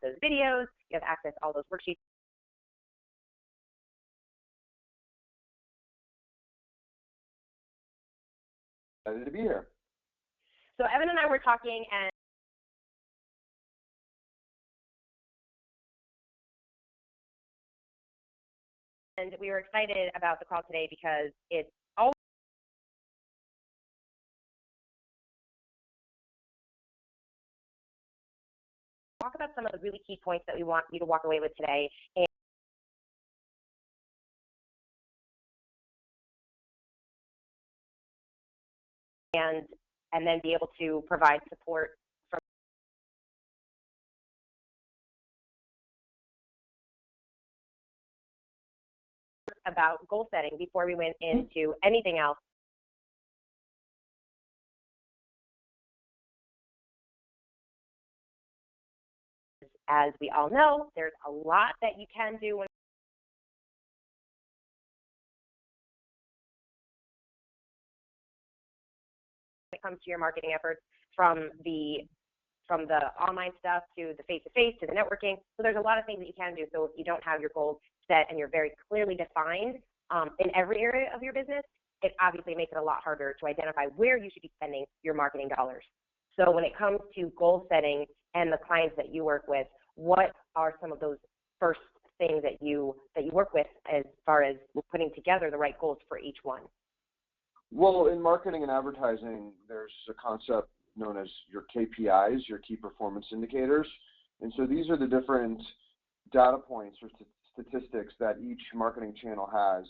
those videos. You have access to all those worksheets. Excited to be here. So Evan and I were talking, and we were excited about the call today because it's always talk about some of the really key points that we want you to walk away with today. And then be able to provide support from about goal setting before we went into anything else. As we all know, there's a lot that you can do when it comes to your marketing efforts, from the online stuff to the face-to-face to the networking. So there's a lot of things that you can do. So if you don't have your goals set and you're very clearly defined in every area of your business, it obviously makes it a lot harder to identify where you should be spending your marketing dollars. So when it comes to goal setting and the clients that you work with, what are some of those first things that you work with as far as putting together the right goals for each one? Well, in marketing and advertising, there's a concept known as your KPIs, your key performance indicators. And so these are the different data points or statistics that each marketing channel has.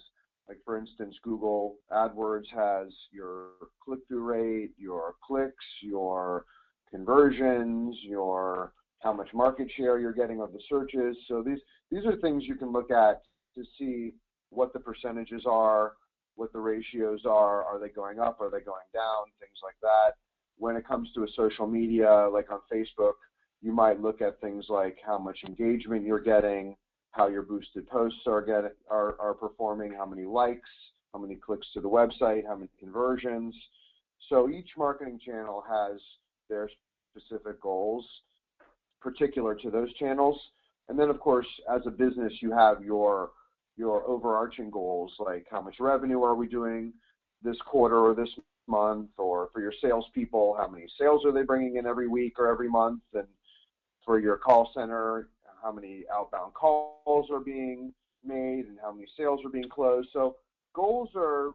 Like, for instance, Google AdWords has your click-through rate, your clicks, your conversions, your how much market share you're getting of the searches. So these are things you can look at to see what the percentages are, what the ratios are they going up, are they going down, things like that. When it comes to a social media, like on Facebook, you might look at things like how much engagement you're getting, how your boosted posts are performing, how many likes, how many clicks to the website, how many conversions. So each marketing channel has their specific goals particular to those channels. And then, of course, as a business, you have your overarching goals, like how much revenue are we doing this quarter or this month, or for your salespeople, how many sales are they bringing in every week or every month, and for your call center, how many outbound calls are being made and how many sales are being closed. So goals are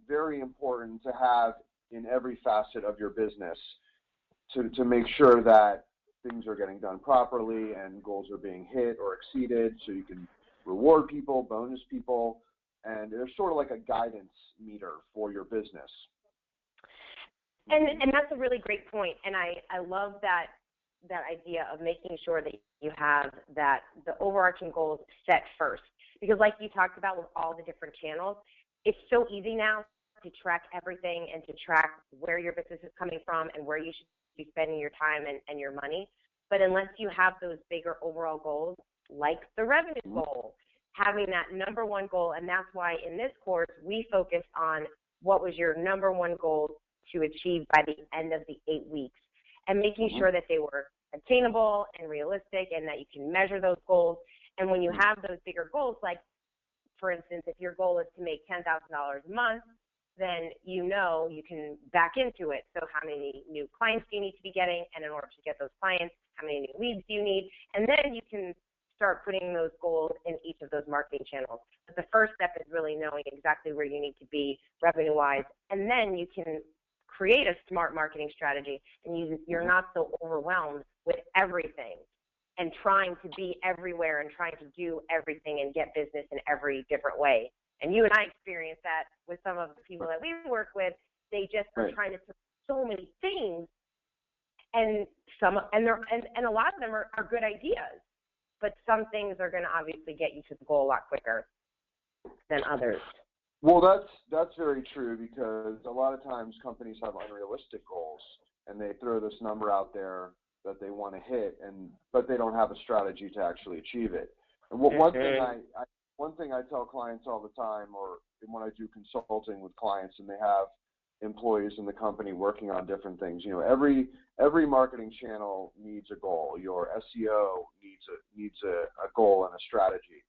very important to have in every facet of your business to make sure that things are getting done properly and goals are being hit or exceeded, so you can reward people, bonus people, and there's sort of like a guidance meter for your business. And that's a really great point, and I love that idea of making sure that you have the overarching goals set first, because like you talked about with all the different channels, it's so easy now to track everything and to track where your business is coming from and where you should be spending your time and your money. But unless you have those bigger overall goals, like the revenue goal, having that number one goal, and that's why in this course we focused on what was your number one goal to achieve by the end of the 8 weeks, and making sure that they were attainable and realistic and that you can measure those goals. And when you have those bigger goals, like for instance, if your goal is to make $10,000 a month, then you know you can back into it. So how many new clients do you need to be getting? And in order to get those clients, how many new leads do you need? And then you can start putting those goals in each of those marketing channels. But the first step is really knowing exactly where you need to be revenue-wise, and then you can create a smart marketing strategy, and you're not so overwhelmed with everything and trying to be everywhere and trying to do everything and get business in every different way. And you and I experience that with some of the people that we work with. They just are trying to do so many things, and a lot of them are good ideas, but some things are going to obviously get you to the goal a lot quicker than others. Well, that's very true, because a lot of times companies have unrealistic goals and they throw this number out there that they want to hit, but they don't have a strategy to actually achieve it. And one thing I tell clients all the time, or when I do consulting with clients and they have employees in the company working on different things. Every marketing channel needs a goal. Your SEO needs a goal and a strategy.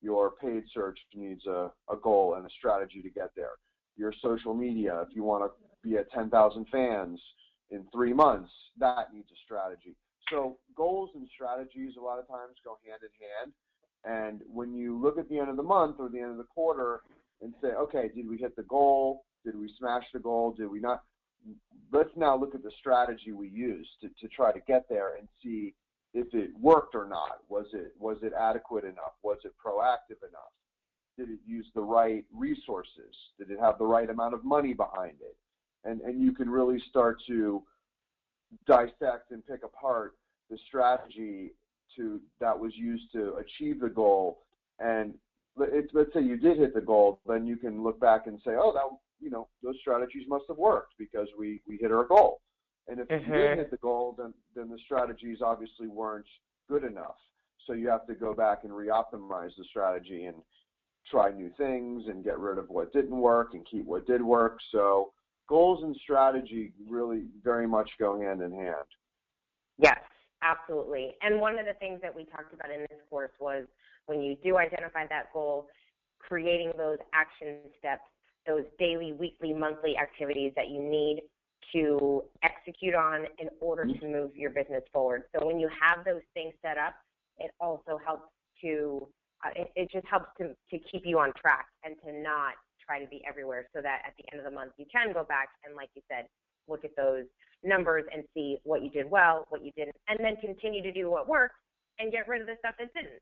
Your paid search needs a goal and a strategy to get there. Your social media, if you want to be at 10,000 fans in 3 months, that needs a strategy. So goals and strategies a lot of times go hand in hand. And when you look at the end of the month or the end of the quarter and say, okay, did we hit the goal? Did we smash the goal? Did we not? Let's now look at the strategy we used to try to get there and see if it worked or not. Was it adequate enough? Was it proactive enough? Did it use the right resources? Did it have the right amount of money behind it? And you can really start to dissect and pick apart the strategy that was used to achieve the goal. And let's say you did hit the goal, then you can look back and say, oh, those strategies must have worked because we hit our goal. And if you didn't hit the goal, then the strategies obviously weren't good enough. So you have to go back and re-optimize the strategy and try new things and get rid of what didn't work and keep what did work. So goals and strategy really very much go hand in hand. Yes, absolutely. And one of the things that we talked about in this course was when you do identify that goal, creating those action steps, those daily, weekly, monthly activities that you need to execute on in order to move your business forward. So when you have those things set up, it also helps it just helps to keep you on track and to not try to be everywhere, so that at the end of the month you can go back and, like you said, look at those numbers and see what you did well, what you didn't, and then continue to do what worked and get rid of the stuff that didn't.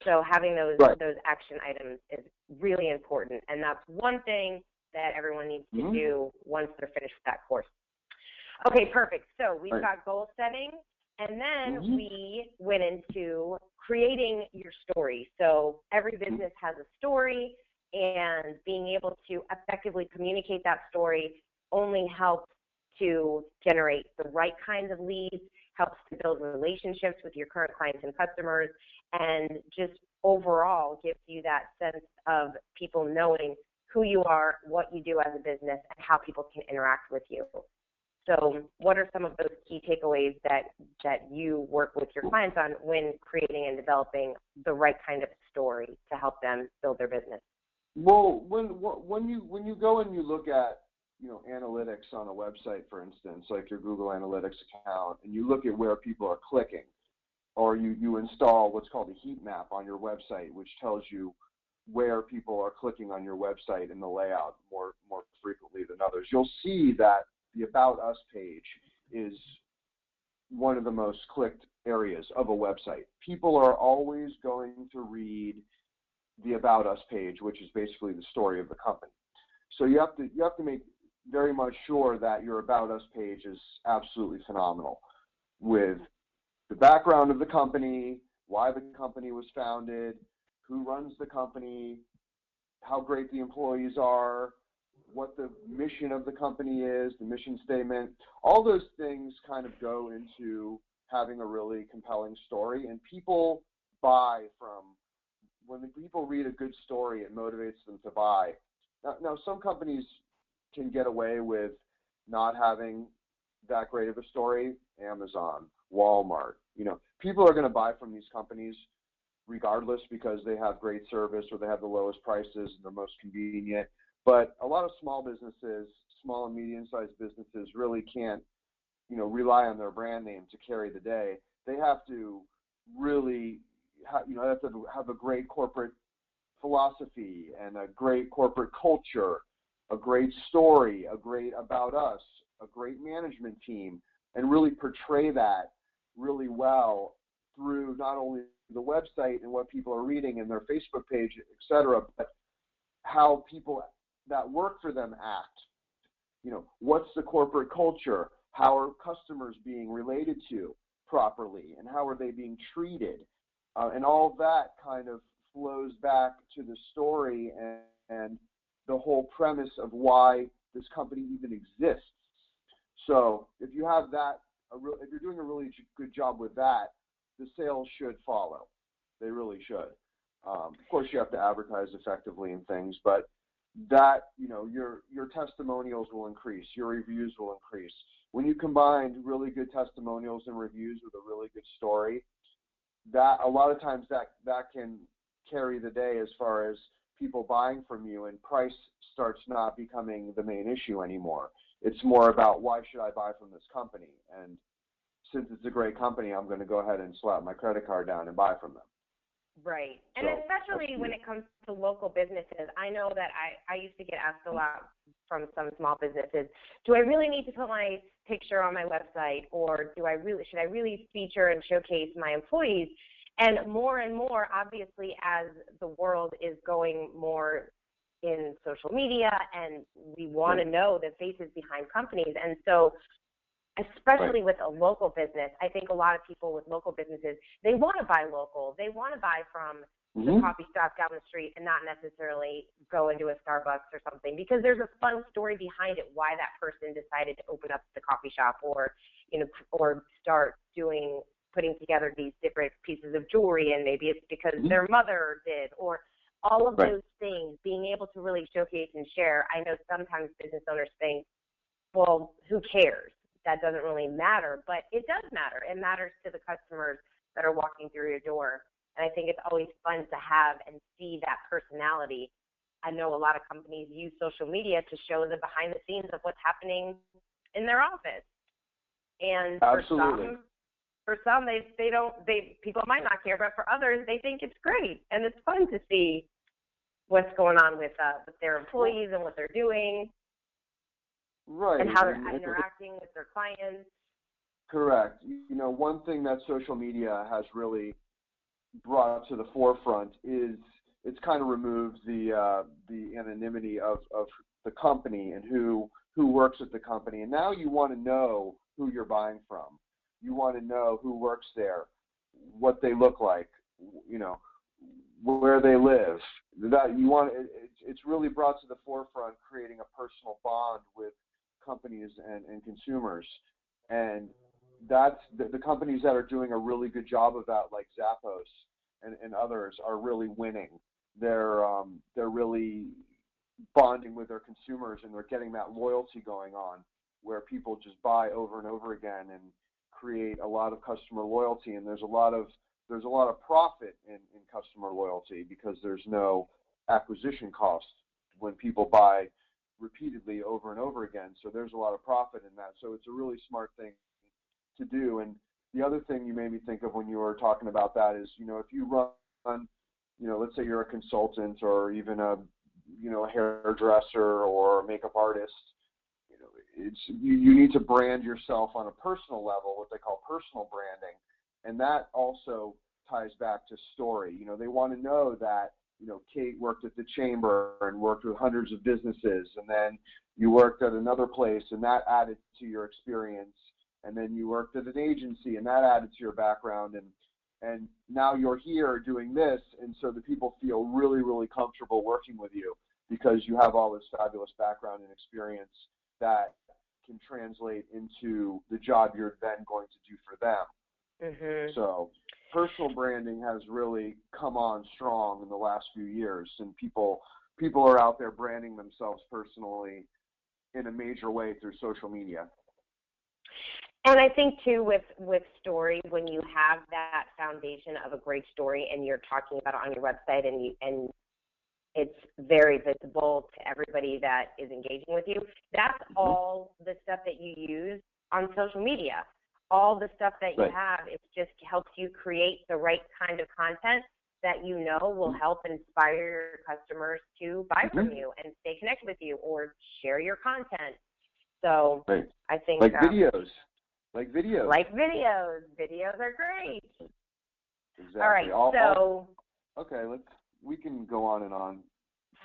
So having those action items is really important, and that's one thing that everyone needs to do once they're finished with that course. Okay, perfect. So we've got goal setting, and then we went into creating your story. So every business has a story, and being able to effectively communicate that story only helps to generate the right kinds of leads, helps to build relationships with your current clients and customers, and just overall gives you that sense of people knowing who you are, what you do as a business, and how people can interact with you. So what are some of those key takeaways that you work with your clients on when creating and developing the right kind of story to help them build their business? Well, when you go and you look at analytics on a website, for instance, like your Google Analytics account, and you look at where people are clicking, or you install what's called a heat map on your website, which tells you where people are clicking on your website in the layout more frequently than others, you'll see that the About Us page is one of the most clicked areas of a website. People are always going to read the About Us page, which is basically the story of the company. So you have to make very much sure that your About Us page is absolutely phenomenal, with the background of the company, why the company was founded, who runs the company, how great the employees are, what the mission of the company is, the mission statement. All those things kind of go into having a really compelling story, and people buy from when the people read a good story, it motivates them to buy. Now some companies can get away with not having that great of a story. Amazon, Walmart, people are going to buy from these companies regardless because they have great service or they have the lowest prices and they're most convenient. But a lot of small businesses, small and medium-sized businesses really can't, rely on their brand name to carry the day. They have to really, have a great corporate philosophy and a great corporate culture, a great story, a great About Us, a great management team, and really portray that really well through not only the website and what people are reading and their Facebook page, et cetera, but how people that work for them act. What's the corporate culture? How are customers being related to properly, and how are they being treated? And all that kind of flows back to the story and the whole premise of why this company even exists. So if you have that, if you're doing a really good job with that, the sales should follow. They really should. Of course, you have to advertise effectively and things, but that, your testimonials will increase, your reviews will increase. When you combine really good testimonials and reviews with a really good story, that a lot of times that can carry the day as far as people buying from you, and price starts not becoming the main issue anymore. It's more about, why should I buy from this company? And since it's a great company, I'm going to go ahead and slap my credit card down and buy from them. Right. And especially when it comes to local businesses, I know that I used to get asked a lot from some small businesses, do I really need to put my picture on my website, or should I really feature and showcase my employees? And more, obviously, as the world is going more in social media, and we want to know the faces behind companies. And so, especially with a local business, I think a lot of people with local businesses, they want to buy local. They want to buy from the coffee shop down the street and not necessarily go into a Starbucks or something, because there's a fun story behind it, why that person decided to open up the coffee shop, or start putting together these different pieces of jewelry, and maybe it's because their mother did, or all of those things, being able to really showcase and share. I know sometimes business owners think, well, who cares? That doesn't really matter, but it does matter. It matters to the customers that are walking through your door. And I think it's always fun to have and see that personality. I know a lot of companies use social media to show the behind the scenes of what's happening in their office. And for some, people might not care, but for others, they think it's great, and it's fun to see what's going on with their employees and what they're doing. Right. And how they're interacting with their clients. Correct. One thing that social media has really brought to the forefront is it's kind of removed the anonymity of the company and who works at the company. And now you want to know who you're buying from. You want to know who works there, what they look like, where they live. It's really brought to the forefront, creating a personal bond with companies and consumers. And that's the companies that are doing a really good job of that, like Zappos and others, are really winning. They're really bonding with their consumers, and they're getting that loyalty going on, where people just buy over and over again and create a lot of customer loyalty. And there's a lot of profit in customer loyalty, because there's no acquisition cost when people buy repeatedly over and over again. So there's a lot of profit in that. So it's a really smart thing to do. And the other thing you made me think of when you were talking about that is, if you run, let's say you're a consultant, or even a hairdresser or a makeup artist, you need to brand yourself on a personal level, what they call personal branding. And that also ties back to story. They want to know that, Kate worked at the chamber and worked with hundreds of businesses, and then you worked at another place, and that added to your experience, and then you worked at an agency, and that added to your background, and now you're here doing this, and so the people feel really, really comfortable working with you, because you have all this fabulous background and experience that can translate into the job you're then going to do for them. So personal branding has really come on strong in the last few years, and people are out there branding themselves personally in a major way through social media. And I think too, with story, when you have that foundation of a great story and you're talking about it on your website, and it's very visible to everybody that is engaging with you, that's all the stuff that you use on social media. All the stuff that you have, it just helps you create the right kind of content that will help inspire your customers to buy from you and stay connected with you or share your content. So I think videos. Videos are great. Exactly. All right. Okay, we can go on and on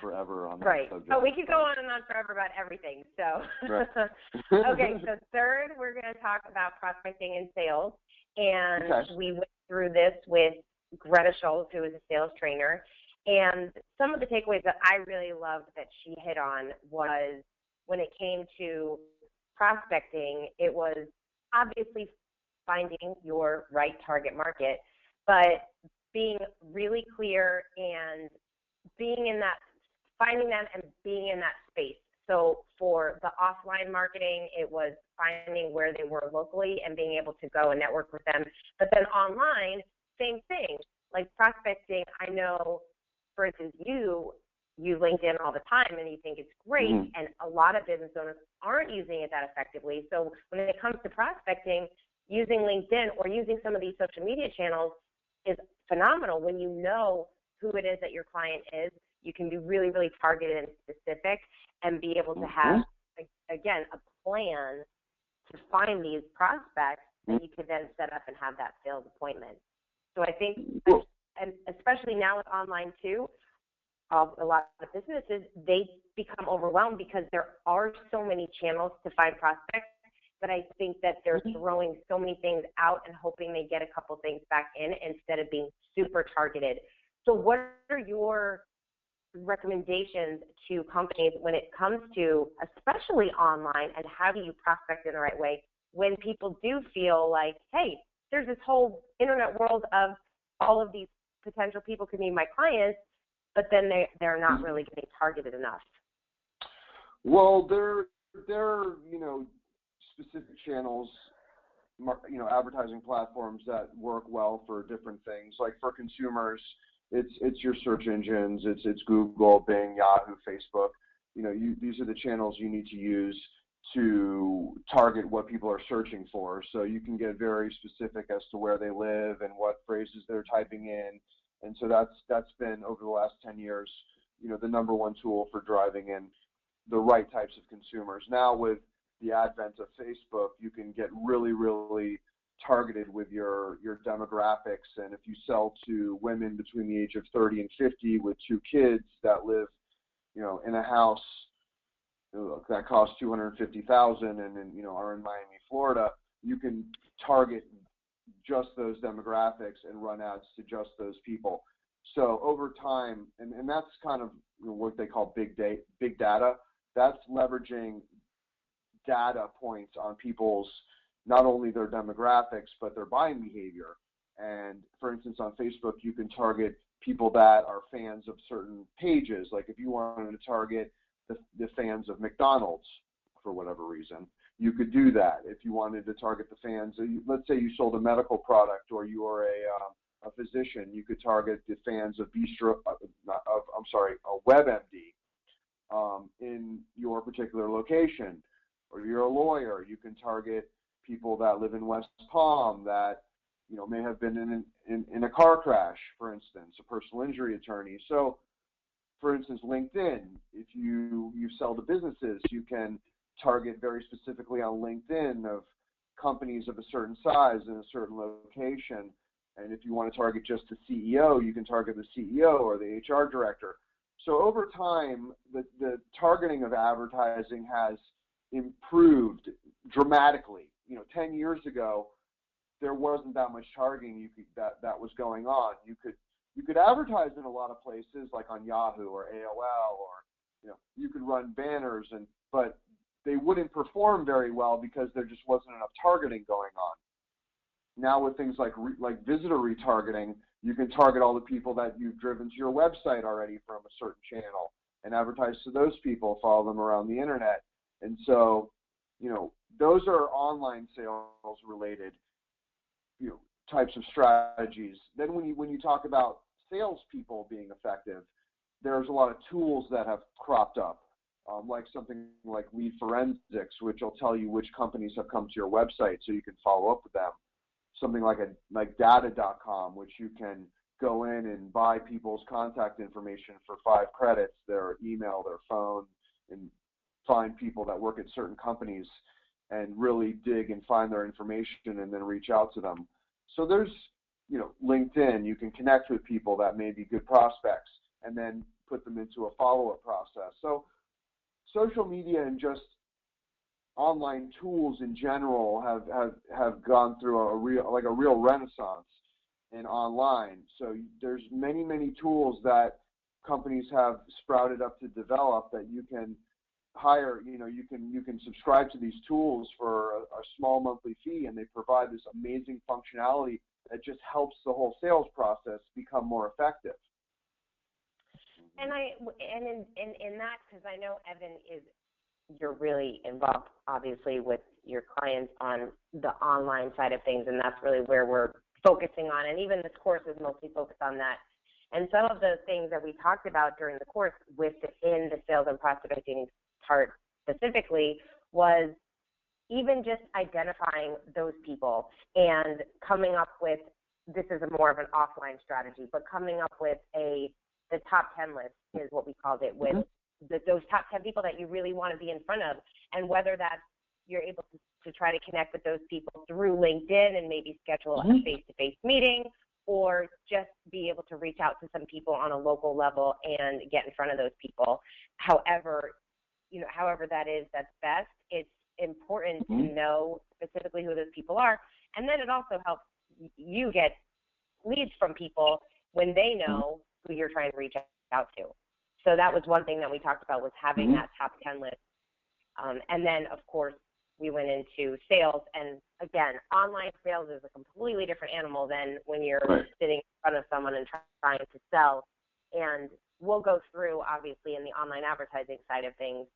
forever on that subject. Oh, we could go on and on forever about everything. So, okay. So third, we're going to talk about prospecting and sales, and we went through this with Greta Schultz, who is a sales trainer, and some of the takeaways that I really loved that she hit on was, when it came to prospecting, it was obviously finding your right target market, but being really clear and being in that finding them and being in that space. So for the offline marketing, it was finding where they were locally and being able to go and network with them. But then online, same thing. Like prospecting, I know, for instance, you use LinkedIn all the time and you think it's great, and a lot of business owners aren't using it that effectively. So when it comes to prospecting, using LinkedIn or using some of these social media channels is phenomenal. When you know who it is that your client is, you can be really, really targeted and specific and be able to have, again, a plan to find these prospects that you could then set up and have that sales appointment. So I think, and especially now with online too, a lot of businesses, they become overwhelmed because there are so many channels to find prospects, but I think that they're throwing so many things out and hoping they get a couple things back in instead of being super targeted. So what are your recommendations to companies when it comes to, especially online, and how do you prospect in the right way when people do feel like, hey, there's this whole internet world of all of these potential people could be my clients, but then they're not really getting targeted enough? Well, there specific channels, advertising platforms that work well for different things. Like for consumers, it's your search engines, it's Google, Bing, Yahoo, Facebook. These are the channels you need to use to target what people are searching for. So you can get very specific as to where they live and what phrases they're typing in. And so that's been, over the last 10 years, the number one tool for driving in the right types of consumers. Now with the advent of Facebook, you can get really, really targeted with your demographics. And if you sell to women between the age of 30 and 50 with 2 kids that live, in a house that costs $250,000 and are in Miami, Florida, you can target just those demographics and run ads to just those people. So over time, and that's kind of what they call big data. That's leveraging data points on people's, not only their demographics, but their buying behavior. And for instance, on Facebook, you can target people that are fans of certain pages. Like if you wanted to target the fans of McDonald's for whatever reason, you could do that. If you wanted to target the fans, let's say you sold a medical product or you are a physician, you could target the fans of WebMD in your particular location. Or you're a lawyer, you can target people that live in West Palm that may have been in a car crash, for instance, a personal injury attorney. So, for instance, LinkedIn, if you sell to businesses, you can target very specifically on LinkedIn of companies of a certain size in a certain location. And if you want to target just the CEO, you can target the CEO or the HR director. So over time, the targeting of advertising has improved dramatically. 10 years ago, there wasn't that much targeting that was going on. You could advertise in a lot of places, like on Yahoo or AOL, or you could run banners, but they wouldn't perform very well because there just wasn't enough targeting going on. Now with things like visitor retargeting, you can target all the people that you've driven to your website already from a certain channel and advertise to those people, follow them around the internet. And so, those are online sales related, types of strategies. Then when you talk about salespeople being effective, there's a lot of tools that have cropped up, like something like lead forensics, which will tell you which companies have come to your website so you can follow up with them. Something like data.com, which you can go in and buy people's contact information for 5 credits, their email, their phone, and find people that work at certain companies and really dig and find their information and then reach out to them. So there's, LinkedIn, you can connect with people that may be good prospects and then put them into a follow-up process. So social media and just online tools in general have gone through a real renaissance in online. So there's many tools that companies have sprouted up to develop that you can hire. You can subscribe to these tools for a small monthly fee, and they provide this amazing functionality that just helps the whole sales process become more effective. And in that, because I know Evan you're really involved, obviously, with your clients on the online side of things, and that's really where we're focusing on. And even this course is mostly focused on that. And some of the things that we talked about during the course within the sales and prospecting part specifically was even just identifying those people and coming up with, this is more of an offline strategy, but coming up with the top 10 list is what we called it, with those top 10 people that you really want to be in front of, and whether that's you're able to try to connect with those people through LinkedIn and maybe schedule a face-to-face meeting, or just be able to reach out to some people on a local level and get in front of those people. However that is, that's best. It's important to know specifically who those people are, and then it also helps you get leads from people when they know who you're trying to reach out to. So that was one thing that we talked about, was having that top 10 list. And then, of course, we went into sales. And again, online sales is a completely different animal than when you're sitting in front of someone and trying to sell. And we'll go through, obviously, in the online advertising side of things,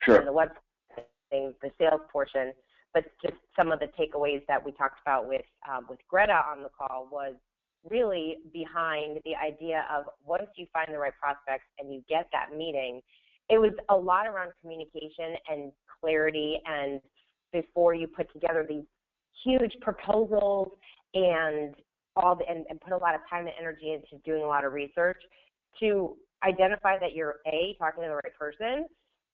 and the website things, the sales portion. But just some of the takeaways that we talked about with Greta on the call was really behind the idea of, once you find the right prospects and you get that meeting, it was a lot around communication and clarity, and before you put together these huge proposals and and put a lot of time and energy into doing a lot of research, to identify that you're talking to the right person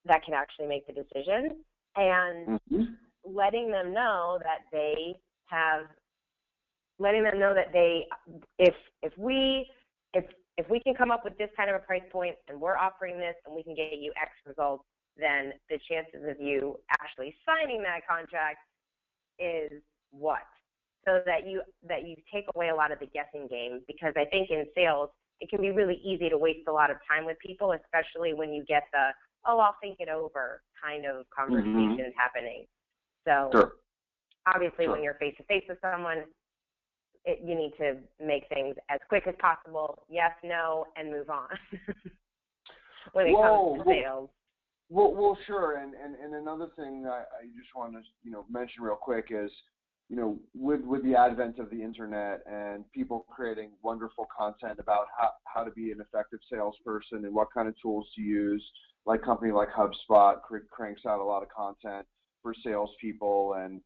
that can actually make the decision, and letting them know that if we can come up with this kind of a price point and we're offering this and we can get you X results, then the chances of you actually signing that contract is what? So that you take away a lot of the guessing game, because I think in sales it can be really easy to waste a lot of time with people, especially when you get the, I'll think it over kind of conversations happening. So obviously when you're face-to-face with someone, you need to make things as quick as possible, yes, no, and move on when it comes to sales. Well, sure. And another thing I just want to mention real quick is, with the advent of the internet and people creating wonderful content about how to be an effective salesperson and what kind of tools to use, like a company like HubSpot cranks out a lot of content for salespeople, and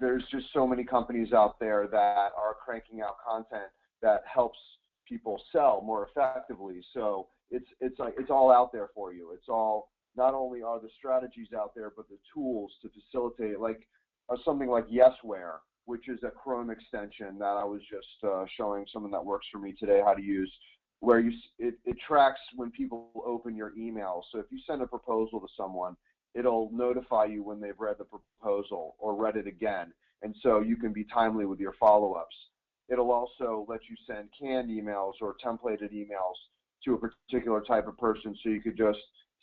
there's just so many companies out there that are cranking out content that helps people sell more effectively. So it's all out there for you. It's all, not only are the strategies out there, but the tools to facilitate it, like something like Yesware, which is a Chrome extension that I was just showing someone that works for me today how to use, where it tracks when people open your emails. So if you send a proposal to someone, it'll notify you when they've read the proposal or read it again, and so you can be timely with your follow-ups. It'll also let you send canned emails or templated emails to a particular type of person, so you could just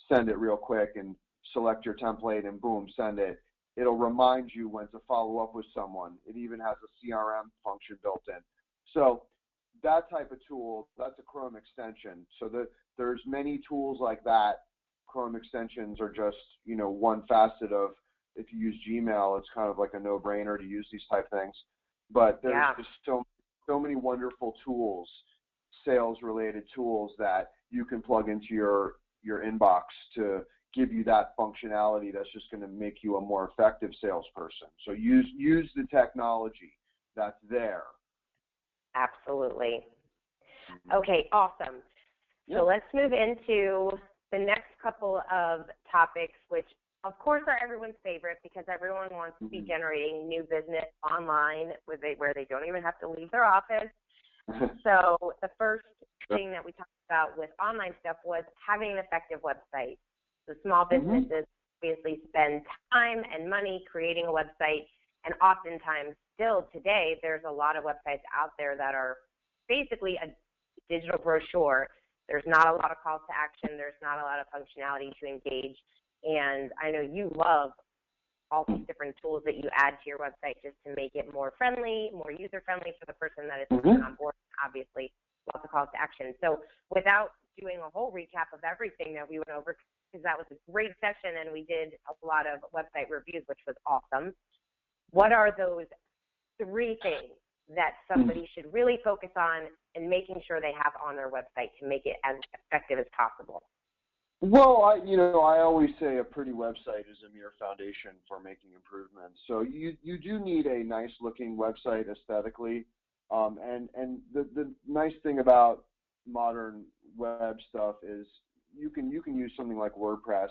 send it real quick and select your template and boom, send it. It'll remind you when to follow up with someone. It even has a CRM function built in. So that type of tool, that's a Chrome extension. So there's many tools like that. Chrome extensions are just, one facet of, if you use Gmail, it's kind of like a no-brainer to use these type things. But there's just so many wonderful tools, sales-related tools, that you can plug into your inbox to give you that functionality that's just going to make you a more effective salesperson. So use the technology that's there. Absolutely. Okay, awesome. So let's move into the next couple of topics, which of course are everyone's favorite, because everyone wants to be generating new business online where they don't even have to leave their office. So the first thing that we talked about with online stuff was having an effective website. So small businesses obviously spend time and money creating a website, and oftentimes still today there's a lot of websites out there that are basically a digital brochure. There's not a lot of calls to action. There's not a lot of functionality to engage. And I know you love all these different tools that you add to your website just to make it more friendly, more user-friendly for the person that is coming on board, obviously. lots of calls to action. So without doing a whole recap of everything that we went over, because that was a great session and we did a lot of website reviews, which was awesome. What are those 3 things that somebody should really focus on and making sure they have on their website to make it as effective as possible? Well, I always say a pretty website is a mere foundation for making improvements. So you do need a nice looking website aesthetically. And the nice thing about modern web stuff is you can use something like WordPress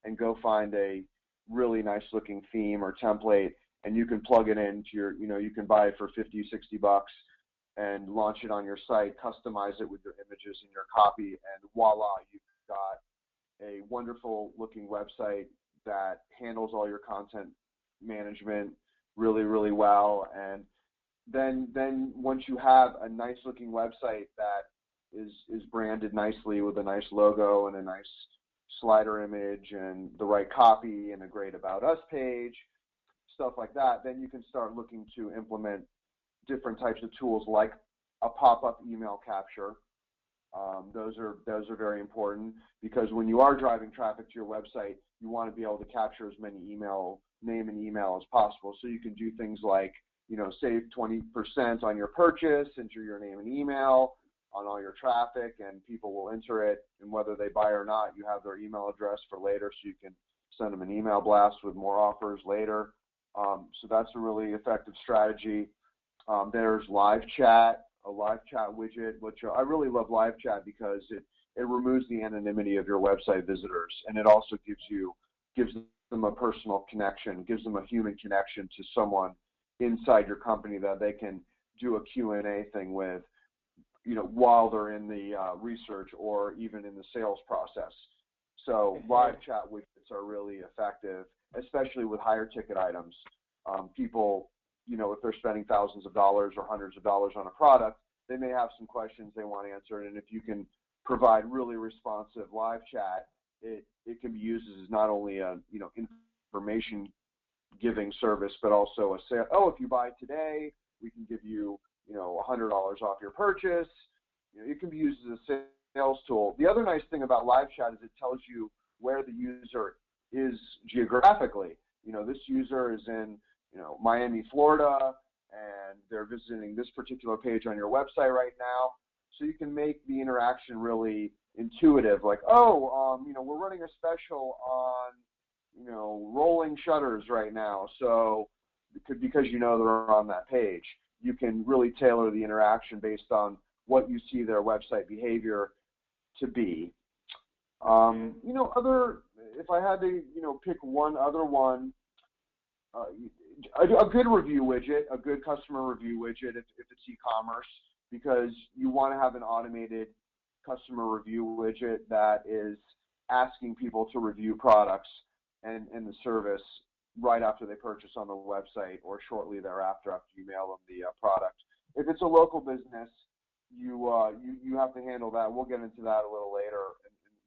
and go find a really nice looking theme or template, and you can plug it into your, you can buy it for $50, $60 and launch it on your site, customize it with your images and your copy, and voila, you've got a wonderful looking website that handles all your content management really, really well. And then once you have a nice looking website that is branded nicely with a nice logo and a nice slider image and the right copy and a great About Us page, stuff like that, then you can start looking to implement different types of tools like a pop-up email capture. Those are very important, because when you are driving traffic to your website, you want to be able to capture as many name and email as possible. So you can do things like, save 20% on your purchase, enter your name and email on all your traffic, and people will enter it, and whether they buy or not, you have their email address for later, so you can send them an email blast with more offers later. So that's a really effective strategy. There's live chat, a live chat widget, which I really love live chat because it removes the anonymity of your website visitors, and it also gives them a personal connection, gives them a human connection to someone inside your company that they can do a Q&A thing with, while they're in the research or even in the sales process. So live chat widgets are really effective, especially with higher ticket items. People, if they're spending thousands of dollars or hundreds of dollars on a product, they may have some questions they want answered, and if you can provide really responsive live chat, it can be used as not only a information giving service, but also a sale. Oh, if you buy today, we can give you $100 off your purchase. It can be used as a sales tool. The other nice thing about live chat is it tells you where the user is geographically. This user is in Miami, Florida, and they're visiting this particular page on your website right now. So you can make the interaction really intuitive, like, we're running a special on, rolling shutters right now. So because they're on that page, you can really tailor the interaction based on what you see their website behavior to be. If I had to, pick one other one, a good review widget, a good customer review widget if it's e-commerce, because you want to have an automated customer review widget that is asking people to review products and the service right after they purchase on the website or shortly thereafter after you mail them the product. If it's a local business, you have to handle that. We'll get into that a little later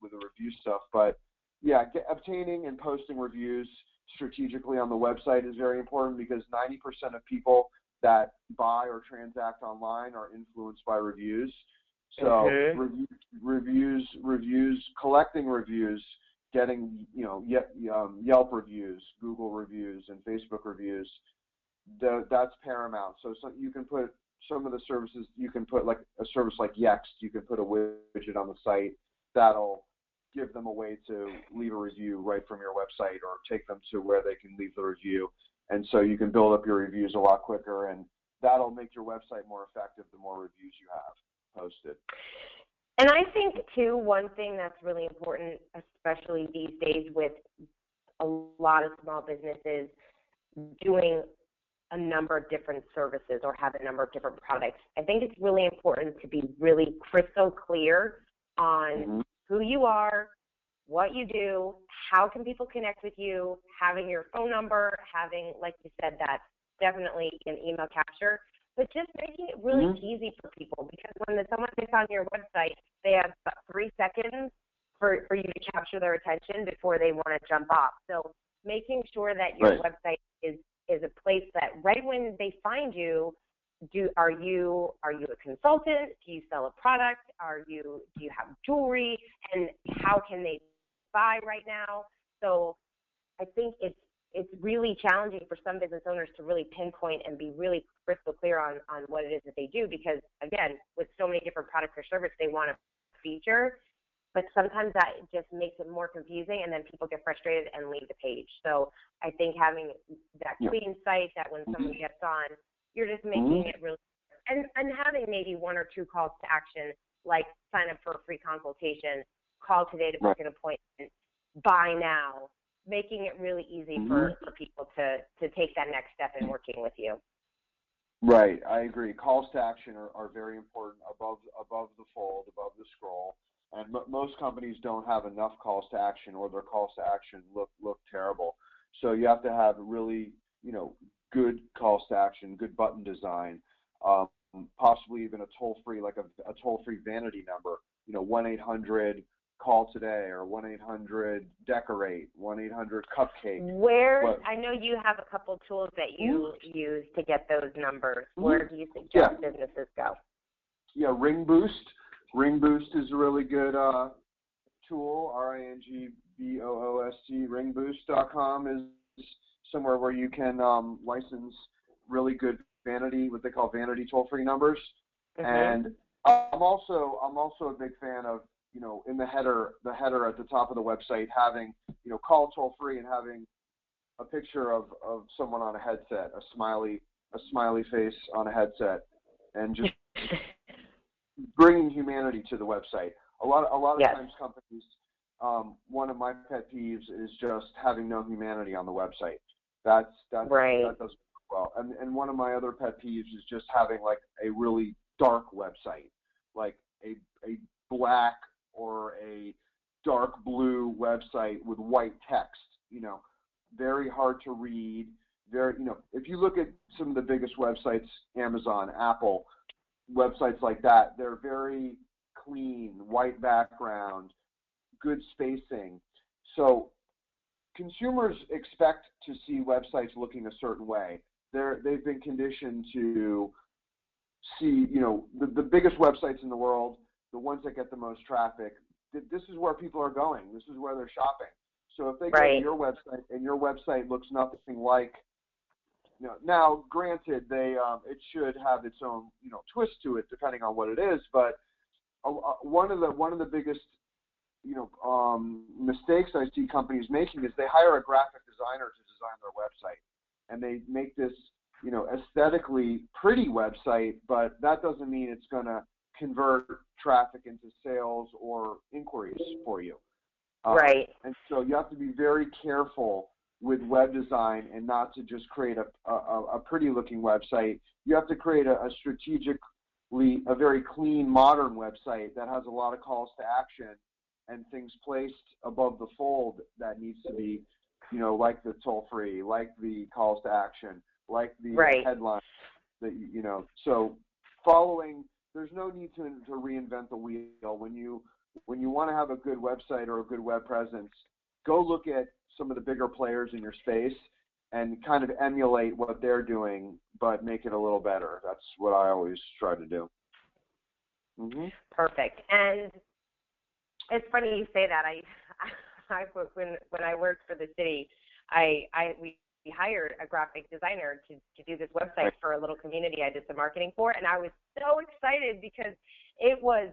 with the review stuff. But yeah, obtaining and posting reviews strategically on the website is very important, because 90% of people that buy or transact online are influenced by reviews. So reviews, collecting reviews, getting Yelp reviews, Google reviews, and Facebook reviews, that's paramount. So you can put some of the services, you can put like a service like Yext, you can put a widget on the site that'll give them a way to leave a review right from your website, or take them to where they can leave the review. And so you can build up your reviews a lot quicker, and that'll make your website more effective the more reviews you have posted. And I think, too, one thing that's really important, especially these days with a lot of small businesses doing a number of different services or have a number of different products, I think it's really important to be really crystal clear on who you are, what you do, how can people connect with you, having your phone number, having, like you said, that definitely an email capture, but just making it really easy for people, because when someone gets on your website, they have about 3 seconds for you to capture their attention before they want to jump off. So making sure that your website is a place that right when they find you, are you a consultant? Do you sell a product? Do you have jewelry? And how can they buy right now? So I think it's really challenging for some business owners to really pinpoint and be really crystal clear on what it is that they do, because again, with so many different products or services they want to feature, but sometimes that just makes it more confusing, and then people get frustrated and leave the page. So I think having that clean site that when someone gets on, you're just making it really, and having maybe one or two calls to action, like sign up for a free consultation, call today to book an appointment, buy now, making it really easy for people to take that next step in working with you. Right, I agree. Calls to action are very important above the fold, above the scroll. And most companies don't have enough calls to action, or their calls to action look terrible. So you have to have really, good calls to action, good button design, possibly even a toll-free, like a toll-free vanity number, 1-800 call today, or 1-800-decorate, 1-800-cupcake. I know you have a couple tools that you use to get those numbers. Where do you suggest businesses go? Yeah, Ring Boost. Ring Boost is a really good tool, RINGBOOST. Ringboost.com is somewhere where you can license really good vanity, what they call vanity toll-free numbers. And I'm also a big fan of, in the header at the top of the website, having, call toll-free and having a picture of someone on a headset, a smiley face on a headset, and just bringing humanity to the website. A lot of times companies, one of my pet peeves is just having no humanity on the website. That doesn't work well. And one of my other pet peeves is just having like a really dark website, like a black or a dark blue website with white text, very hard to read. If you look at some of the biggest websites, Amazon, Apple, websites like that, they're very clean, white background, good spacing. So consumers expect to see websites looking a certain way. They've been conditioned to see, the biggest websites in the world, the ones that get the most traffic. This is where people are going. This is where they're shopping. So if they go to your website and your website looks nothing like, now granted, it should have its own twist to it depending on what it is. But one of the biggest mistakes I see companies making is they hire a graphic designer to design their website, and they make this aesthetically pretty website, but that doesn't mean it's going to convert traffic into sales or inquiries for you. And so you have to be very careful with web design and not to just create a pretty looking website. You have to create a strategically, a very clean, modern website that has a lot of calls to action and things placed above the fold that needs to be, like the toll free, like the calls to action, like the headline that, so following, there's no need to reinvent the wheel. When you want to have a good website or a good web presence, go look at some of the bigger players in your space and kind of emulate what they're doing, but make it a little better. That's what I always try to do. Perfect. And it's funny you say that. When I worked for the city, we hired a graphic designer to do this website for a little community I did some marketing for, and I was so excited because it was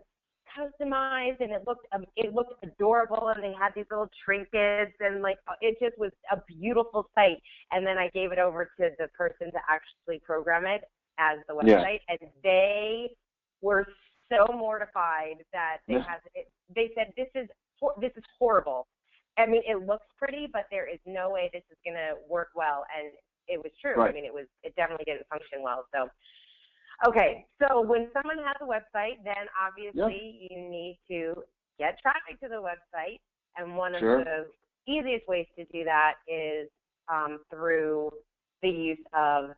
customized and it looked adorable, and they had these little trinkets, and like it just was a beautiful site. And then I gave it over to the person to actually program it as the website, and they were so mortified that they said this is horrible. I mean, it looks pretty, but there is no way this is going to work well. And it was true. I mean, it definitely didn't function well. So, okay. So when someone has a website, then obviously you need to get traffic to the website. And one of the easiest ways to do that is through the use of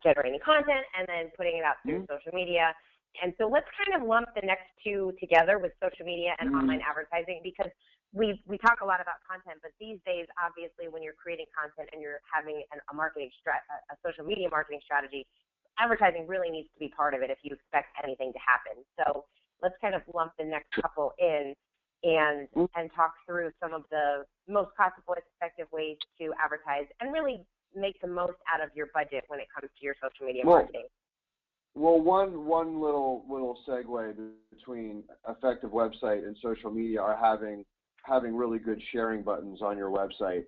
generating content and then putting it out through social media. And so let's kind of lump the next two together with social media and online advertising, because we talk a lot about content, but these days, obviously, when you're creating content and you're having a social media marketing strategy, advertising really needs to be part of it if you expect anything to happen. So let's kind of lump the next couple in and talk through some of the most cost-effective ways to advertise and really make the most out of your budget when it comes to your social media marketing. Well, one little segue between effective website and social media are having really good sharing buttons on your website.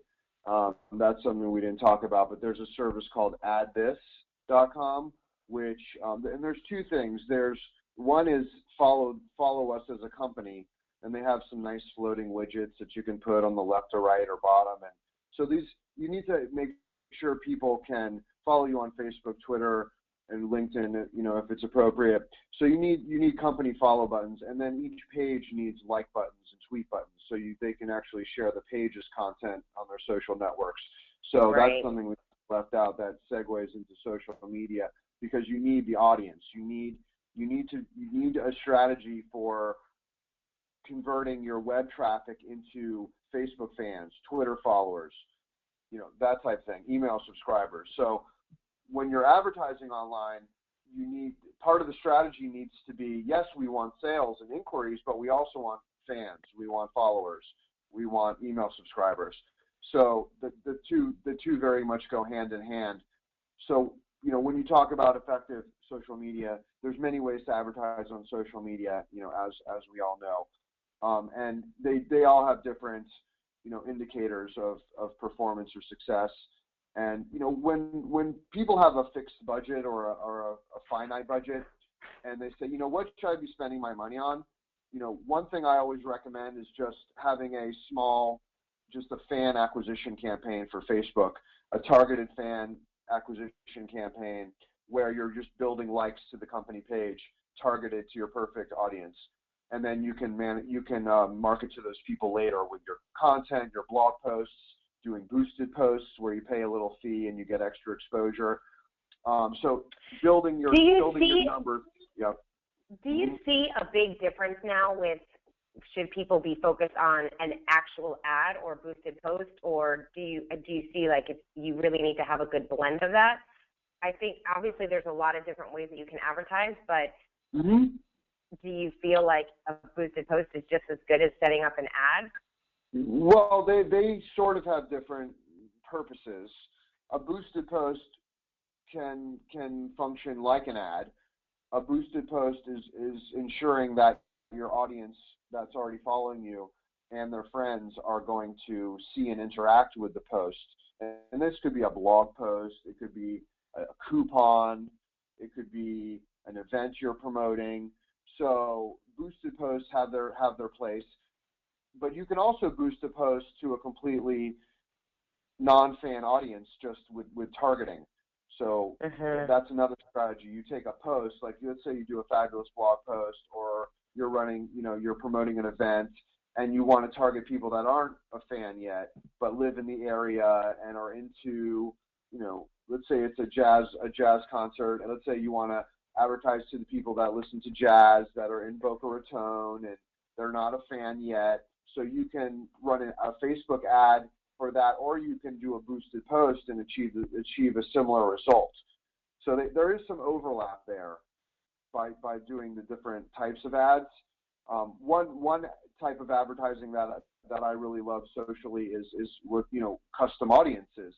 That's something we didn't talk about, but there's a service called addthis.com, which and there's two things. There's one is follow us as a company, and they have some nice floating widgets that you can put on the left or right or bottom. And so you need to make sure people can follow you on Facebook, Twitter, and LinkedIn, if it's appropriate. So you need company follow buttons, and then each page needs like buttons and tweet buttons, so they can actually share the page's content on their social networks. So That's something we left out that segues into social media, because you need the audience. You need a strategy for converting your web traffic into Facebook fans, Twitter followers, that type of thing, email subscribers. So when you're advertising online, part of the strategy needs to be, yes, we want sales and inquiries, but we also want fans, we want followers, we want email subscribers. So the two very much go hand in hand. So when you talk about effective social media, there's many ways to advertise on social media, as we all know, and they all have different indicators of performance or success. And when people have a fixed budget or a finite budget, and they say, what should I be spending my money on? One thing I always recommend is just having just a fan acquisition campaign for Facebook, a targeted fan acquisition campaign where you're just building likes to the company page, targeted to your perfect audience. And then you can market to those people later with your content, your blog posts, doing boosted posts where you pay a little fee and you get extra exposure. So building your numbers. Yeah. Do you see a big difference now with, should people be focused on an actual ad or boosted post, or do you see like if you really need to have a good blend of that? I think obviously there's a lot of different ways that you can advertise, but do you feel like a boosted post is just as good as setting up an ad? Well, they sort of have different purposes. A boosted post can function like an ad. A boosted post is ensuring that your audience that's already following you and their friends are going to see and interact with the post. And this could be a blog post, it could be a coupon, it could be an event you're promoting. So boosted posts have their place. But you can also boost a post to a completely non-fan audience just with targeting. So that's another strategy. You take a post, like let's say you do a fabulous blog post, or you're running, you're promoting an event, and you want to target people that aren't a fan yet, but live in the area and are into, let's say it's a jazz concert, and let's say you want to advertise to the people that listen to jazz that are in Boca Raton and they're not a fan yet. So you can run a Facebook ad for that, or you can do a boosted post and achieve a similar result. So there is some overlap there by doing the different types of ads. One type of advertising that I really love socially is with custom audiences,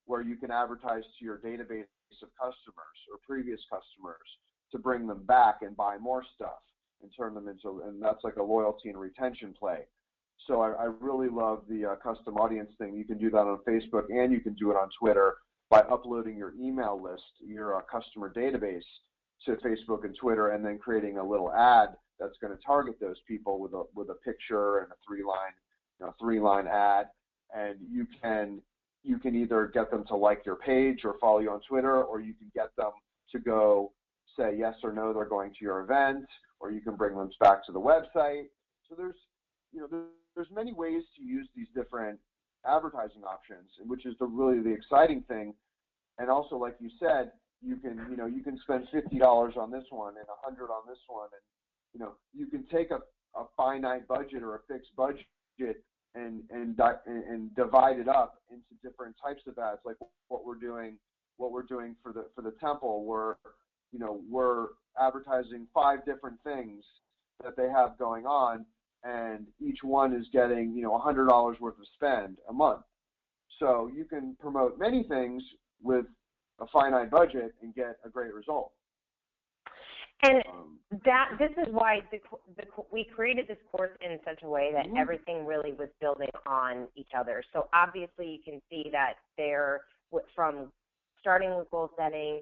where you can advertise to your database of customers or previous customers to bring them back and buy more stuff and turn them into, and that's like a loyalty and retention play. So I really love the custom audience thing. You can do that on Facebook, and you can do it on Twitter by uploading your email list, your customer database, to Facebook and Twitter, and then creating a little ad that's going to target those people with a picture and a three-line ad. And you can either get them to like your page or follow you on Twitter, or you can get them to go say yes or no they're going to your event, or you can bring them back to the website. So there's many ways to use these different advertising options, which is really the exciting thing. And also, like you said, you can spend $50 on this one and $100 on this one, and you can take a finite budget or a fixed budget and divide it up into different types of ads, like what we're doing what we're doing for the temple. We're advertising 5 different things that they have going on, and each one is getting $100 worth of spend a month. So you can promote many things with a finite budget and get a great result. And this is why we created this course in such a way that everything really was building on each other. So obviously you can see that from starting with goal setting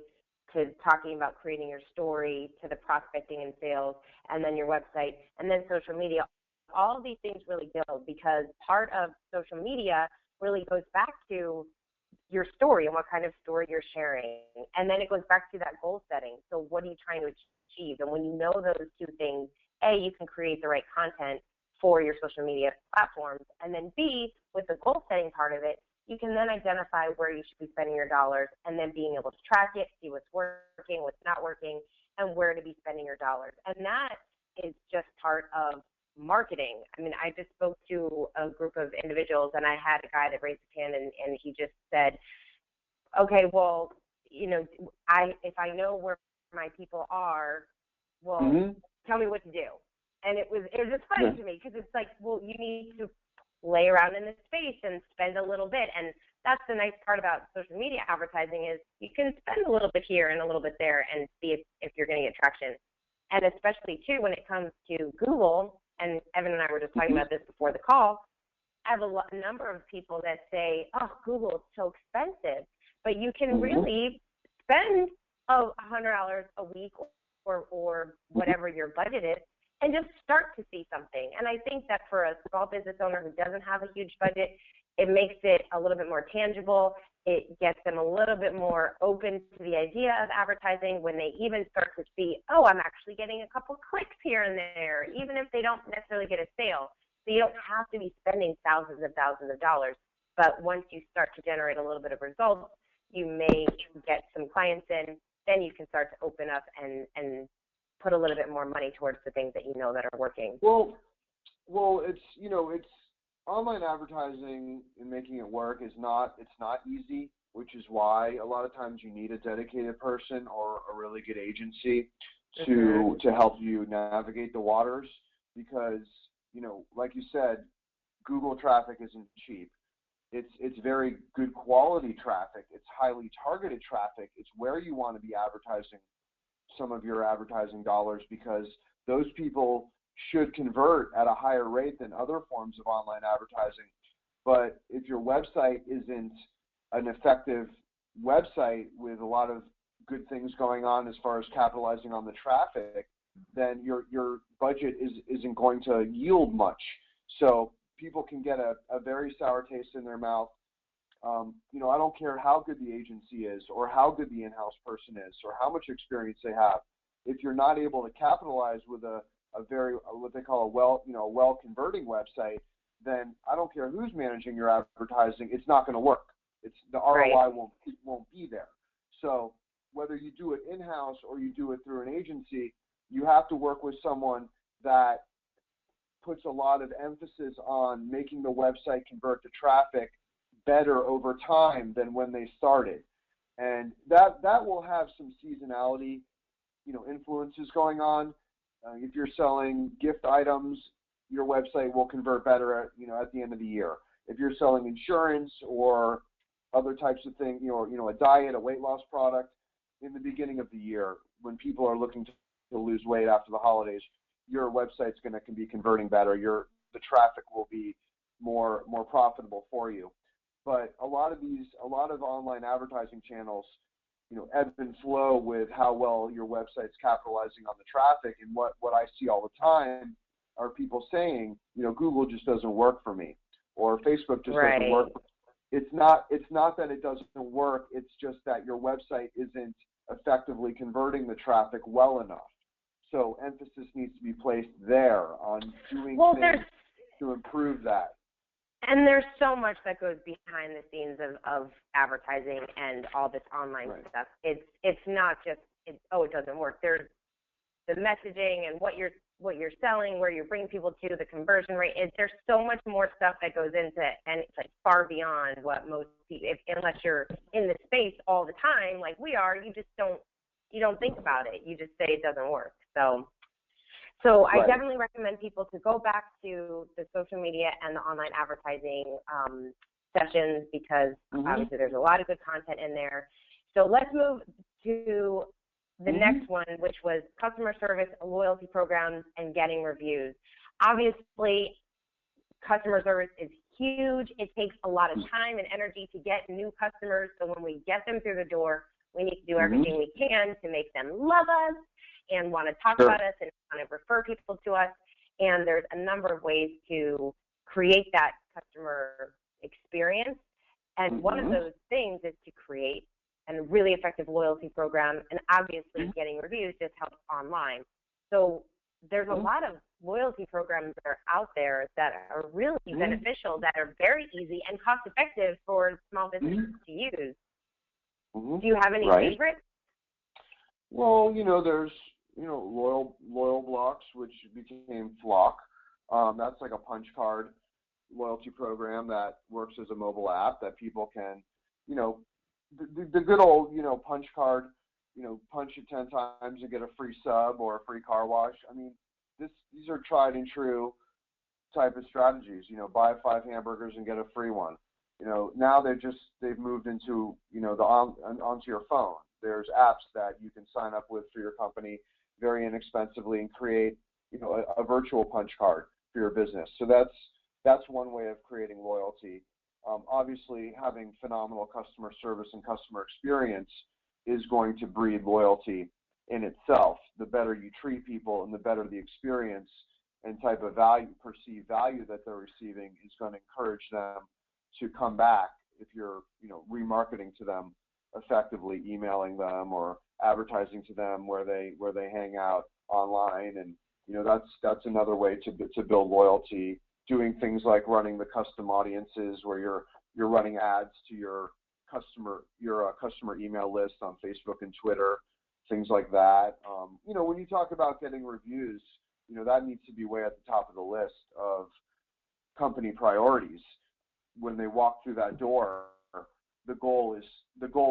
to talking about creating your story to the prospecting and sales and then your website and then social media, all of these things really build, because part of social media really goes back to your story and what kind of story you're sharing. And then it goes back to that goal setting. So what are you trying to achieve? And when you know those 2 things, A, you can create the right content for your social media platforms. And then B, with the goal setting part of it, you can then identify where you should be spending your dollars and then being able to track it, see what's working, what's not working, and where to be spending your dollars. And that is just part of marketing. I mean, I just spoke to a group of individuals, and I had a guy that raised his hand, and he just said, okay, well, if I know where my people are, well, tell me what to do. And it was just funny to me, because it's like, well, you need to play around in this space and spend a little bit. And that's the nice part about social media advertising, is you can spend a little bit here and a little bit there and see if you're going to get traction. And especially, too, when it comes to Google, and Evan and I were just talking about this before the call, I have a number of people that say, oh, Google is so expensive. But you can really spend $100 a week or whatever your budget is and just start to see something. And I think that for a small business owner who doesn't have a huge budget, it makes it a little bit more tangible. It gets them a little bit more open to the idea of advertising when they even start to see, oh, I'm actually getting a couple clicks here and there, even if they don't necessarily get a sale. So you don't have to be spending thousands of dollars. But once you start to generate a little bit of results, you may get some clients in, then you can start to open up and put a little bit more money towards the things that you know that are working. Well, it's online advertising and making it work it's not easy, which is why a lot of times you need a dedicated person or a really good agency to help you navigate the waters, because like you said, Google traffic isn't cheap. It's very good quality traffic. It's highly targeted traffic. It's where you want to be advertising some of your advertising dollars, because those people should convert at a higher rate than other forms of online advertising. But if your website isn't an effective website with a lot of good things going on as far as capitalizing on the traffic, then your budget isn't going to yield much. So people can get a very sour taste in their mouth. I don't care how good the agency is or how good the in-house person is or how much experience they have. If you're not able to capitalize with a very, what they call a well converting website, then I don't care who's managing your advertising, it's not going to work. The ROI won't be there. So whether you do it in-house or you do it through an agency, you have to work with someone that puts a lot of emphasis on making the website convert to traffic better over time than when they started. And that will have some seasonality, influences going on. If you're selling gift items, your website will convert better at the end of the year. If you're selling insurance or other types of things, a diet, a weight loss product, in the beginning of the year when people are looking to lose weight after the holidays, your website's can be converting better. The traffic will be more profitable for you. But a lot of online advertising channels, ebb and flow with how well your website's capitalizing on the traffic. And what I see all the time are people saying, Google just doesn't work for me, or Facebook just doesn't work. It's not that it doesn't work. It's just that your website isn't effectively converting the traffic well enough. So emphasis needs to be placed there on doing things to improve that. And there's so much that goes behind the scenes of advertising and all this online stuff. It's not just, it doesn't work. There's the messaging and what you're what you're selling, where you're bringing people to, the conversion rate. There's so much more stuff that goes into it, and it's like far beyond what most people, unless you're in the space all the time, like we are, you don't think about it. You just say it doesn't work. So Right. I definitely recommend people to go back to the social media and the online advertising sessions, because obviously there's a lot of good content in there. So let's move to the next one, which was customer service, loyalty programs, and getting reviews. Obviously, customer service is huge. It takes a lot of time and energy to get new customers. So when we get them through the door, we need to do everything we can to make them love us and want to talk about us and want to refer people to us. And there's a number of ways to create that customer experience. And one of those things is to create a really effective loyalty program. And obviously, getting reviews just helps online. So there's a lot of loyalty programs that are out there that are really beneficial, that are very easy and cost effective for small businesses to use. Do you have any favorites? Well, there's loyal blocks, which became Flock. That's like a punch card loyalty program that works as a mobile app that people can, the good old punch card, punch it 10 times and get a free sub or a free car wash. I mean, these are tried and true type of strategies. Buy 5 hamburgers and get a free one. Now they've moved into onto your phone. There's apps that you can sign up with for your company very inexpensively and create a virtual punch card for your business. So that's one way of creating loyalty. Obviously, having phenomenal customer service and customer experience is going to breed loyalty in itself. The better you treat people and the better the experience and type of perceived value that they're receiving is going to encourage them to come back if you're remarketing to them effectively, emailing them or advertising to them where they hang out online. And that's another way to build loyalty. Doing things like running the custom audiences where you're running ads to your customer email list on Facebook and Twitter, things like that. When you talk about getting reviews, that needs to be way at the top of the list of company priorities. When they walk through that door, the goal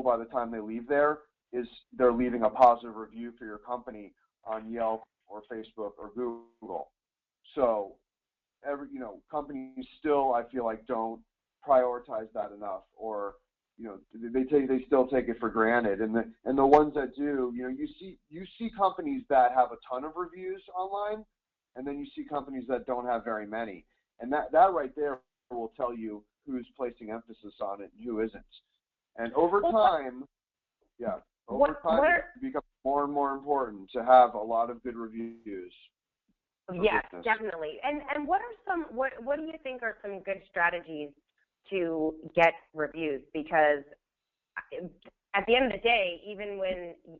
by the time they leave there is they're leaving a positive review for your company on Yelp or Facebook or Google. So companies still, I feel like, don't prioritize that enough, or they still take it for granted. And the ones that do, you see companies that have a ton of reviews online, and then you see companies that don't have very many. And that right there will tell you who's placing emphasis on it and who isn't. And over time, it becomes more and more important to have a lot of good reviews. Yes, definitely. And what do you think are some good strategies to get reviews? Because at the end of the day, even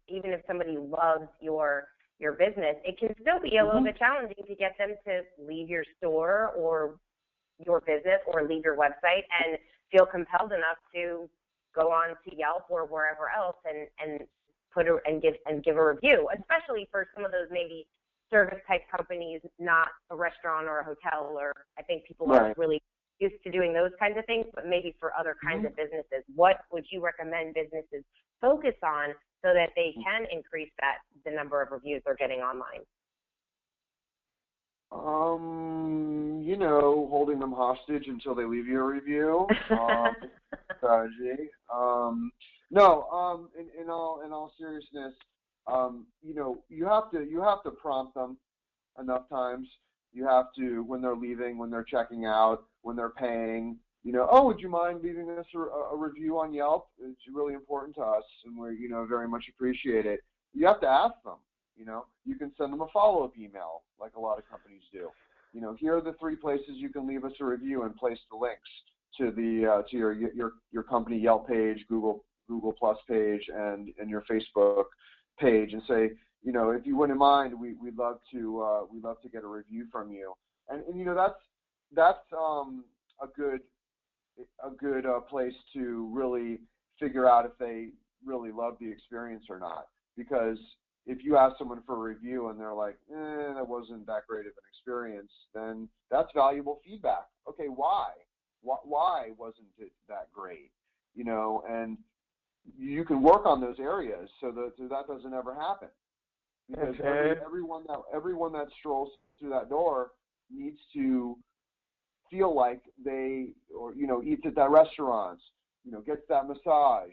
if somebody loves your business, it can still be a little bit challenging to get them to leave your store or your business or leave your website and feel compelled enough to go on to Yelp or wherever else and give a review, especially for some of those maybe service type companies, not a restaurant or a hotel, or I think people are really used to doing those kinds of things, but maybe for other kinds of businesses. What would you recommend businesses focus on so that they can increase the number of reviews they're getting online? Holding them hostage until they leave you a review. Strategy. In all seriousness, you have to prompt them enough times. You have to, when they're leaving, when they're checking out, when they're paying, would you mind leaving us a review on Yelp? It's really important to us, and we, very much appreciate it. You have to ask them. You can send them a follow-up email, like a lot of companies do. Here are the 3 places you can leave us a review, and place the links to your company Yelp page, Google Plus page, and your Facebook page, and say, if you wouldn't mind, we'd love to get a review from you. And that's a good place to really figure out if they really love the experience or not, because if you ask someone for a review and they're like, that wasn't that great of an experience, then that's valuable feedback. Okay, why? Why wasn't it that great? And you can work on those areas so that doesn't ever happen. Because everyone that strolls through that door needs to feel like they, eats at that restaurant, gets that massage,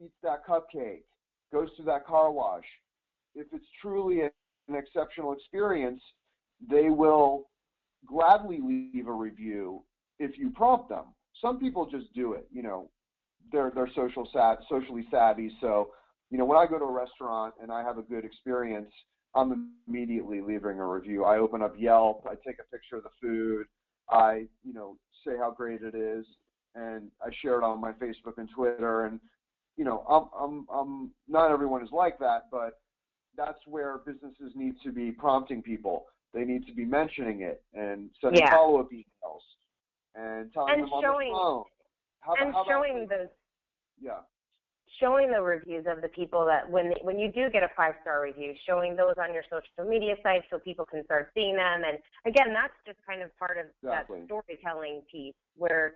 eats that cupcake, goes to that car wash. If it's truly an exceptional experience, they will gladly leave a review if you prompt them. Some people just do it, they're socially savvy. So, when I go to a restaurant and I have a good experience, I'm immediately leaving a review. I open up Yelp, I take a picture of the food, I, say how great it is, and I share it on my Facebook and Twitter. And, I'm not everyone is like that, but that's where businesses need to be prompting people. They need to be mentioning it and sending follow-up emails and telling them on the phone. Showing the reviews of the people that when you do get a 5-star review, showing those on your social media sites so people can start seeing them. And again, that's just kind of part of that storytelling piece where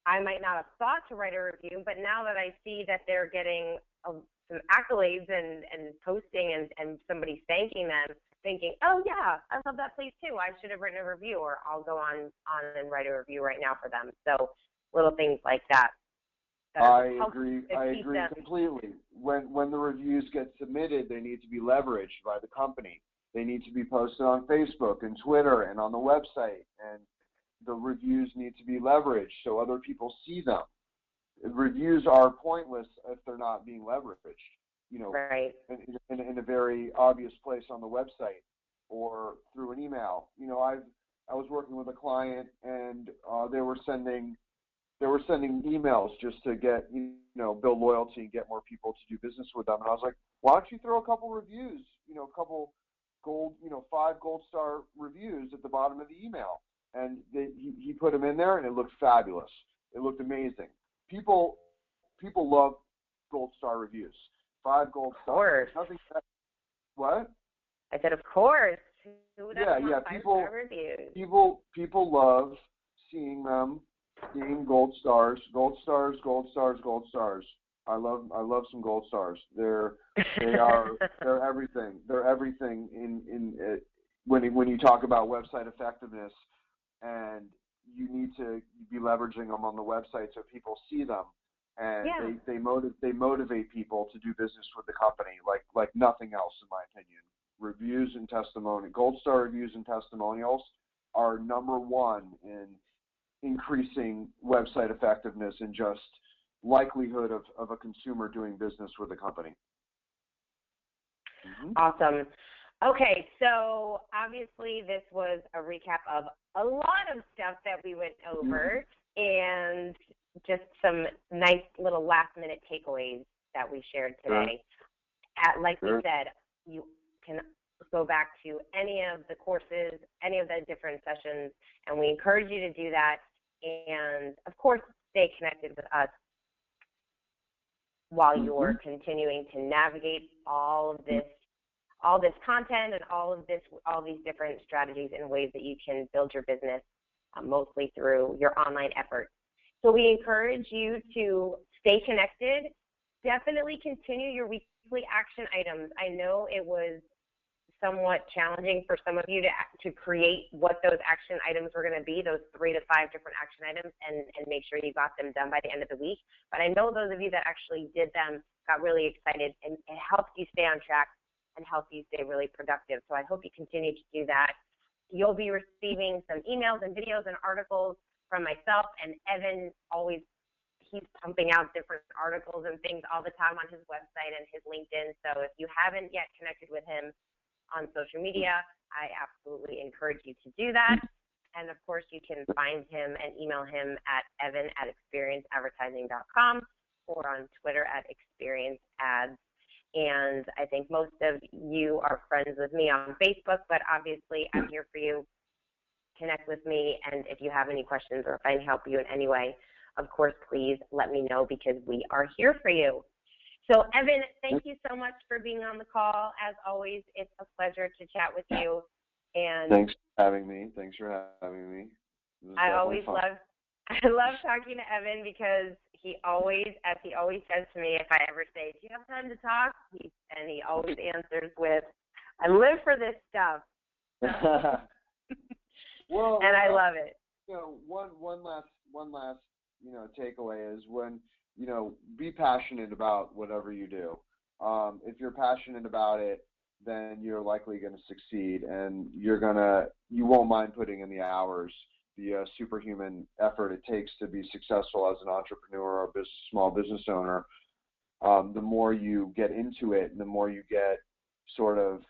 I might not have thought to write a review, but now that I see that they're getting some accolades and posting and somebody thanking them, thinking, oh yeah, I love that place too. I should have written a review, or I'll go on and write a review right now for them. So little things like that. I agree completely. When the reviews get submitted, they need to be leveraged by the company. They need to be posted on Facebook and Twitter and on the website, and the reviews need to be leveraged so other people see them. Reviews are pointless if they're not being leveraged, right. in a very obvious place on the website or through an email. I was working with a client, and they were sending emails just to get, build loyalty and get more people to do business with them. And I was like, why don't you throw a couple reviews, a couple gold, 5 gold star reviews at the bottom of the email. And he put them in there, and it looked fabulous. It looked amazing. People love gold star reviews. 5 gold stars. Of course. What? I said, of course. Who doesn't want 5-star reviews? People love seeing them. Seeing gold stars. I love some gold stars. They're everything. They're everything in when you talk about website effectiveness, and you need to be leveraging them on the website so people see them, and they motivate people to do business with the company like nothing else, in my opinion. Reviews and testimony, gold star reviews and testimonials are number one in increasing website effectiveness and just likelihood of a consumer doing business with a company. Mm-hmm. Awesome. Okay, so obviously this was a recap of a lot of stuff that we went over, and just some nice little last-minute takeaways that we shared today. Like we said, you can go back to any of the courses, any of the different sessions, and we encourage you to do that. And, of course, stay connected with us while you're continuing to navigate all this content and all these different strategies and ways that you can build your business, mostly through your online efforts. So we encourage you to stay connected. Definitely continue your weekly action items. I know it was somewhat challenging for some of you to create what those action items were going to be, those 3 to 5 different action items, and make sure you got them done by the end of the week. But I know those of you that actually did them got really excited, and it helped you stay on track and help you stay really productive. So I hope you continue to do that. You'll be receiving some emails and videos and articles from myself, and Evan he's pumping out different articles and things all the time on his website and his LinkedIn. So if you haven't yet connected with him on social media, I absolutely encourage you to do that. And of course, you can find him and email him at evan@experienceadvertising.com or on Twitter @experienceads. And I think most of you are friends with me on Facebook, but obviously I'm here for you. Connect with me, and if you have any questions or if I can help you in any way, of course, please let me know, because we are here for you. So, Evan, thank you so much for being on the call. As always, it's a pleasure to chat with you. And Thanks for having me. I love talking to Evan because he always, as he always says to me, if I ever say, "Do you have time to talk?" and he always answers with, "I live for this stuff." Well, and I love it. One last takeaway is when be passionate about whatever you do. If you're passionate about it, then you're likely going to succeed, and you won't mind putting in the hours, the superhuman effort it takes to be successful as an entrepreneur or small business owner. The more you get into it, and the more you get sort of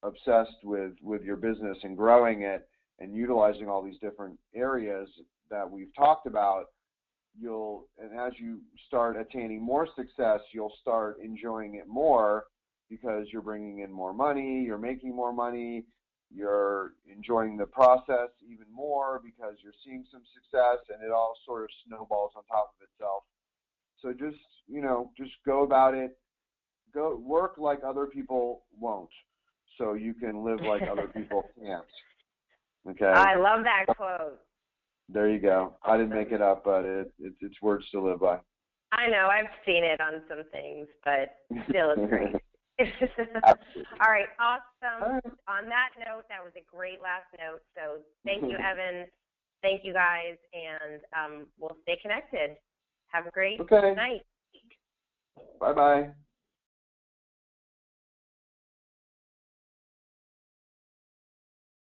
obsessed with your business and growing it and utilizing all these different areas that we've talked about, and as you start attaining more success, you'll start enjoying it more because you're bringing in more money, you're making more money, you're enjoying the process even more because you're seeing some success, and it all sort of snowballs on top of itself. So just go about it. Go work like other people won't, so you can live like other people can't. Okay. I love that quote. There you go. I didn't make it up, but it's words to live by. I know. I've seen it on some things, but still it's great. All right. Awesome. On that note, that was a great last note. So thank you, Evan. Thank you, guys. And we'll stay connected. Have a great night. Bye-bye.